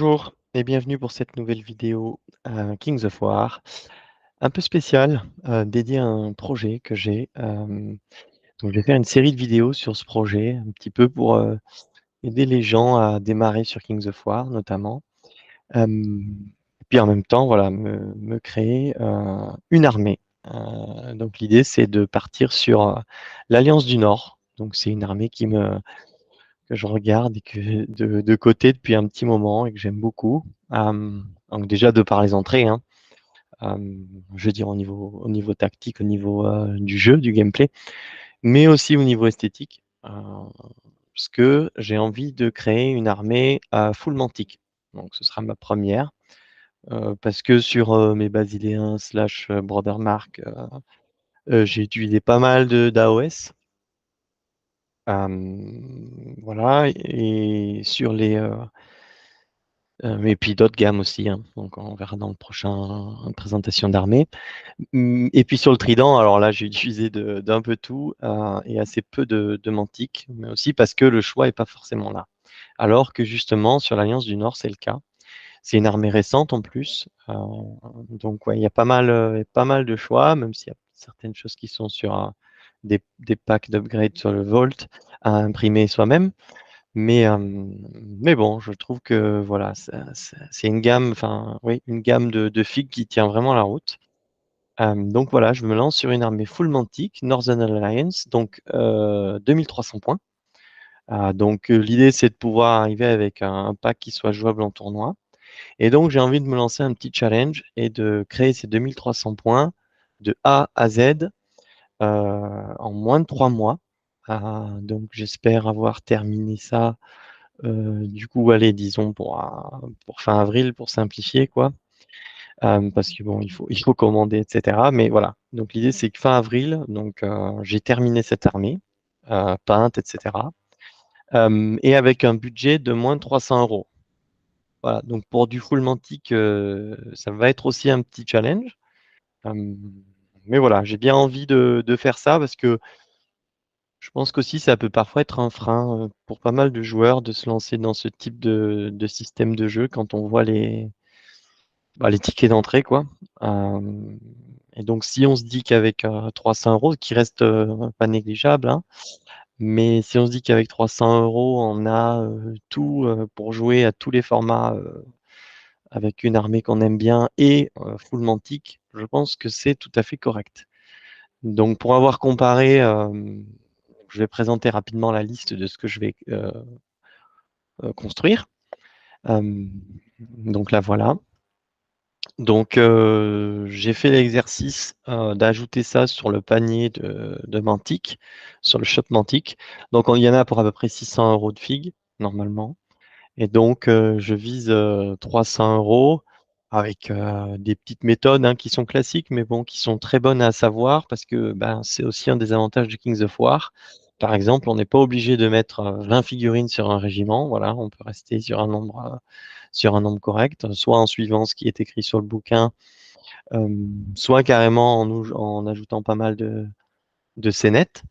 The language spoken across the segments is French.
Bonjour et bienvenue pour cette nouvelle vidéo Kings of War, un peu spéciale, dédiée à un projet que j'ai. Donc je vais faire une série de vidéos sur ce projet, un petit peu pour aider les gens à démarrer sur Kings of War notamment. Et puis en même temps, voilà, me créer une armée. Donc l'idée c'est de partir sur l'Alliance du Nord. Donc c'est une armée que je regarde et que de côté depuis un petit moment et que j'aime beaucoup. Donc déjà de par les entrées, hein, je veux dire au niveau tactique, au niveau du jeu, du gameplay, mais aussi au niveau esthétique, parce que j'ai envie de créer une armée full mantique. Donc ce sera ma première, parce que sur mes Basiléens slash Brodermark, j'ai utilisé pas mal de d'AOS. Voilà, et sur les et puis d'autres gammes aussi, hein. Donc on verra dans le prochain présentation d'armée. Et puis sur le trident, alors là j'ai utilisé d'un peu tout et assez peu de mantique, mais aussi parce que le choix est pas forcément là. Alors que justement sur l'Alliance du Nord c'est le cas. C'est une armée récente en plus, donc ouais, il y a pas mal de choix, même s'il y a certaines choses qui sont sur des packs d'upgrade sur le Vault à imprimer soi-même. Mais bon, je trouve que voilà, c'est une gamme, enfin oui, une gamme de figues qui tient vraiment la route. Donc voilà, je me lance sur une armée full mantique, Northern Alliance, donc 2300 points. Donc l'idée c'est de pouvoir arriver avec un pack qui soit jouable en tournoi. Et donc j'ai envie de me lancer un petit challenge et de créer ces 2300 points de A à Z en moins de 3 mois. Donc j'espère avoir terminé ça. Du coup, allez, disons pour fin avril, pour simplifier, quoi. Parce que bon, il faut commander, etc. Mais voilà. Donc l'idée, c'est que fin avril, donc j'ai terminé cette armée, peinte, etc. Et avec un budget de moins de 300 euros. Voilà. Donc pour du full mantique, ça va être aussi un petit challenge. Euh, mais voilà, j'ai bien envie de faire ça parce que je pense qu'aussi ça peut parfois être un frein pour pas mal de joueurs de se lancer dans ce type de système de jeu quand on voit les tickets d'entrée, quoi. Euh, et donc si on se dit qu'avec 300 euros, qui reste pas négligeable, hein, mais si on se dit qu'avec 300 euros, on a tout pour jouer à tous les formats avec une armée qu'on aime bien et full mantique, je pense que c'est tout à fait correct. Donc pour avoir comparé, je vais présenter rapidement la liste de ce que je vais construire. Euh, donc là, voilà. Donc j'ai fait l'exercice d'ajouter ça sur le panier de Mantic, sur le shop Mantic. Donc il y en a pour à peu près 600 euros de figues, normalement. Et donc je vise 300 euros avec des petites méthodes hein, qui sont classiques, mais bon, qui sont très bonnes à savoir parce que ben, c'est aussi un des avantages du Kings of War. Par exemple, on n'est pas obligé de mettre 20 figurines sur un régiment. Voilà, on peut rester sur un nombre correct, soit en suivant ce qui est écrit sur le bouquin, soit carrément en ajoutant pas mal de scénettes.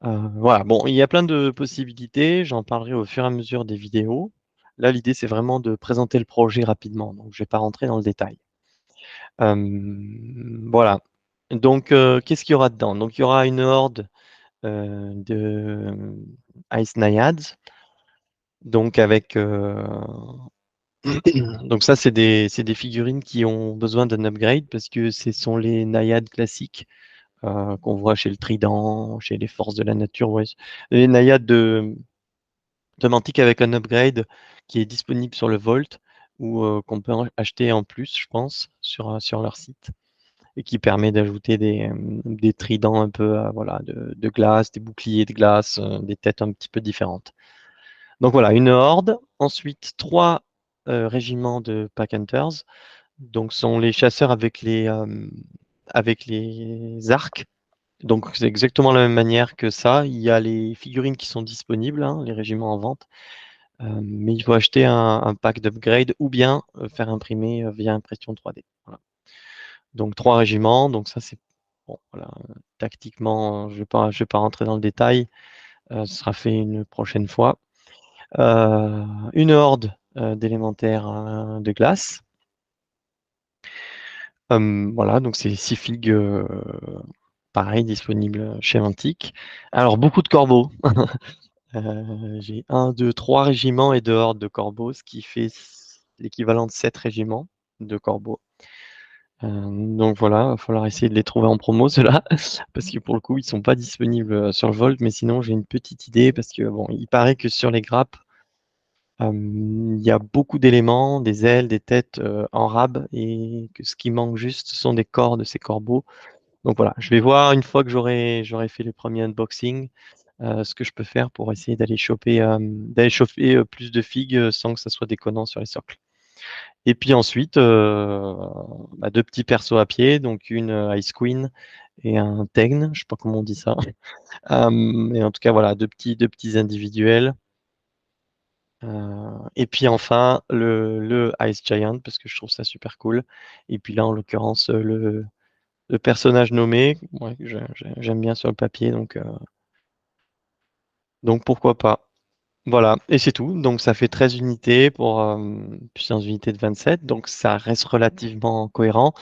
Voilà, bon, il y a plein de possibilités, j'en parlerai au fur et à mesure des vidéos. Là, l'idée, c'est vraiment de présenter le projet rapidement, donc je ne vais pas rentrer dans le détail. Voilà. Donc, qu'est-ce qu'il y aura dedans? Donc, il y aura une horde de Ice Naiads, donc avec donc ça, c'est des figurines qui ont besoin d'un upgrade parce que ce sont les naïades classiques qu'on voit chez le Trident, chez les Forces de la Nature. Ouais. Les naïades de Mantic avec un upgrade qui est disponible sur le Vault ou qu'on peut acheter en plus, je pense, sur leur site et qui permet d'ajouter des tridents un peu voilà, de glace, des boucliers de glace, des têtes un petit peu différentes. Donc voilà, une horde. Ensuite, trois régiments de Pack Hunters. Donc, ce sont les chasseurs avec les arcs. Donc, c'est exactement la même manière que ça. Il y a les figurines qui sont disponibles, hein, les régiments en vente. Mais il faut acheter un pack d'upgrade ou bien faire imprimer via impression 3D. Voilà. Donc, trois régiments. Donc, ça, c'est bon, voilà. Tactiquement, je vais pas rentrer dans le détail. Ce sera fait une prochaine fois. Une horde d'élémentaire de glace. Voilà, donc c'est 6 figues, pareil, disponibles chez Mantic. Alors, beaucoup de corbeaux. J'ai un, 2, 3 régiments et 2 hordes de corbeaux, ce qui fait l'équivalent de 7 régiments de corbeaux. Donc voilà, il va falloir essayer de les trouver en promo, ceux-là, parce que pour le coup, ils sont pas disponibles sur le Volt, mais sinon, j'ai une petite idée, parce que bon, il paraît que sur les grappes, il y a beaucoup d'éléments, des ailes, des têtes en rab, et que ce qui manque juste, ce sont des corps de ces corbeaux. Donc voilà, je vais voir une fois que j'aurai fait le premier unboxing, ce que je peux faire pour essayer d'aller choper plus de figues sans que ça soit déconnant sur les socles. Et puis ensuite, bah, deux petits persos à pied, donc une Ice Queen et un Tegn, je sais pas comment on dit ça. Et en tout cas, voilà, deux petits individuels. Et puis enfin, le Ice Giant, parce que je trouve ça super cool. Et puis là, en l'occurrence, le personnage nommé, ouais, que j'aime bien sur le papier, donc pourquoi pas. Voilà, et c'est tout. Donc ça fait 13 unités pour puissance unité de 27, donc ça reste relativement cohérent.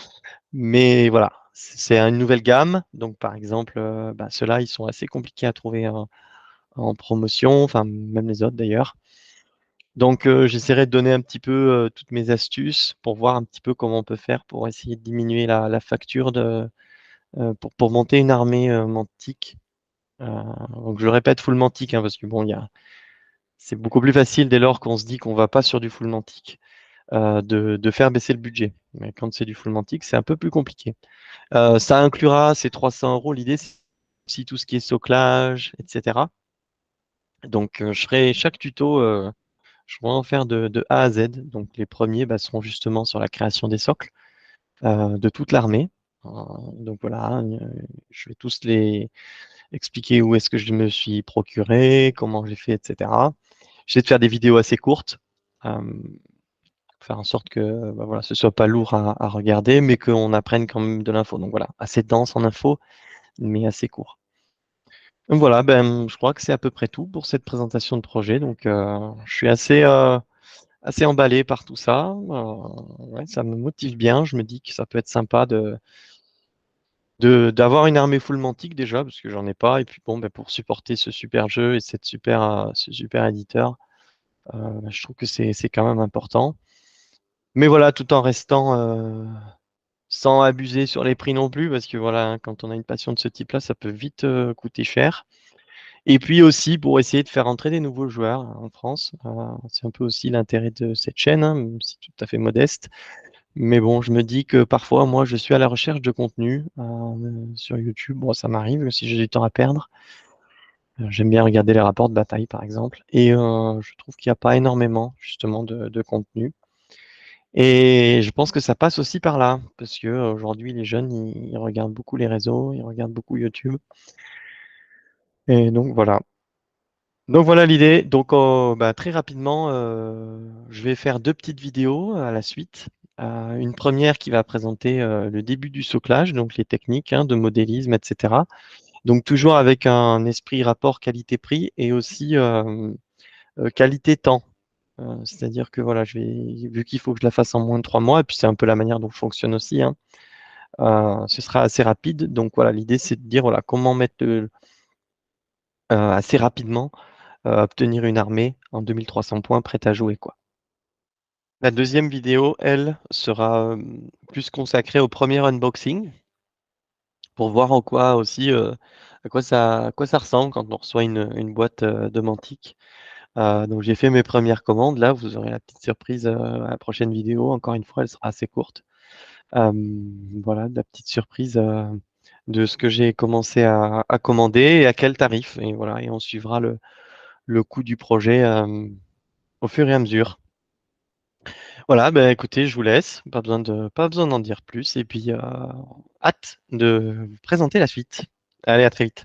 Mais voilà, c'est une nouvelle gamme. Donc par exemple, bah, ceux-là, ils sont assez compliqués à trouver en promotion, enfin même les autres d'ailleurs. Donc j'essaierai de donner un petit peu toutes mes astuces pour voir un petit peu comment on peut faire pour essayer de diminuer la facture pour monter une armée mantique. Donc je répète full mantique, hein, parce que bon, c'est beaucoup plus facile dès lors qu'on se dit qu'on va pas sur du full mantique de faire baisser le budget. Mais quand c'est du full mantique, c'est un peu plus compliqué. Ça inclura ces 300 euros. L'idée, c'est aussi tout ce qui est soclage, etc. Donc, je ferai chaque tuto, je vais en faire de A à Z. Donc, les premiers bah, seront justement sur la création des socles de toute l'armée. Euh, donc voilà, je vais tous les expliquer où est-ce que je me suis procuré, comment j'ai fait, etc. J'essaie de faire des vidéos assez courtes, euh, faire en sorte que bah, voilà, ce soit pas lourd à regarder, mais qu'on apprenne quand même de l'info. Donc voilà, assez dense en info, mais assez court. Donc voilà, ben, je crois que c'est à peu près tout pour cette présentation de projet. Donc, je suis assez emballé par tout ça. Ouais, ça me motive bien. Je me dis que ça peut être sympa d'avoir une armée full mantique déjà, parce que j'en ai pas. Et puis bon, ben, pour supporter ce super jeu et ce super éditeur, je trouve que c'est quand même important. Mais voilà, tout en restant sans abuser sur les prix non plus, parce que voilà, hein, quand on a une passion de ce type-là, ça peut vite coûter cher. Et puis aussi pour essayer de faire entrer des nouveaux joueurs en France. C'est un peu aussi l'intérêt de cette chaîne, hein, même si tout à fait modeste. Mais bon, je me dis que parfois, moi, je suis à la recherche de contenu sur YouTube. Bon, ça m'arrive si j'ai du temps à perdre. J'aime bien regarder les rapports de bataille, par exemple. Et je trouve qu'il n'y a pas énormément, justement, de contenu. Et je pense que ça passe aussi par là, parce que aujourd'hui, les jeunes, ils regardent beaucoup les réseaux, ils regardent beaucoup YouTube. Et donc, voilà. Donc voilà l'idée. Donc bah, très rapidement, je vais faire deux petites vidéos à la suite. Une première qui va présenter le début du soclage, donc les techniques hein, de modélisme, etc. Donc toujours avec un esprit rapport qualité-prix et aussi qualité-temps. C'est-à-dire que voilà, vu qu'il faut que je la fasse en moins de 3 mois, et puis c'est un peu la manière dont je fonctionne aussi, hein, ce sera assez rapide. Donc voilà, l'idée c'est de dire voilà comment mettre assez rapidement obtenir une armée en 2300 points prête à jouer, quoi. La deuxième vidéo, elle, sera plus consacrée au premier unboxing pour voir en quoi aussi à quoi ça ressemble quand on reçoit une boîte de Mantic. Donc j'ai fait mes premières commandes. Là, vous aurez la petite surprise à la prochaine vidéo. Encore une fois, elle sera assez courte. Euh, voilà, de la petite surprise de ce que j'ai commencé à commander et à quel tarif. Et voilà, et on suivra le coût du projet au fur et à mesure. Voilà, ben écoutez, je vous laisse. Pas besoin d'en dire plus. Et puis, hâte de vous présenter la suite. Allez, à très vite.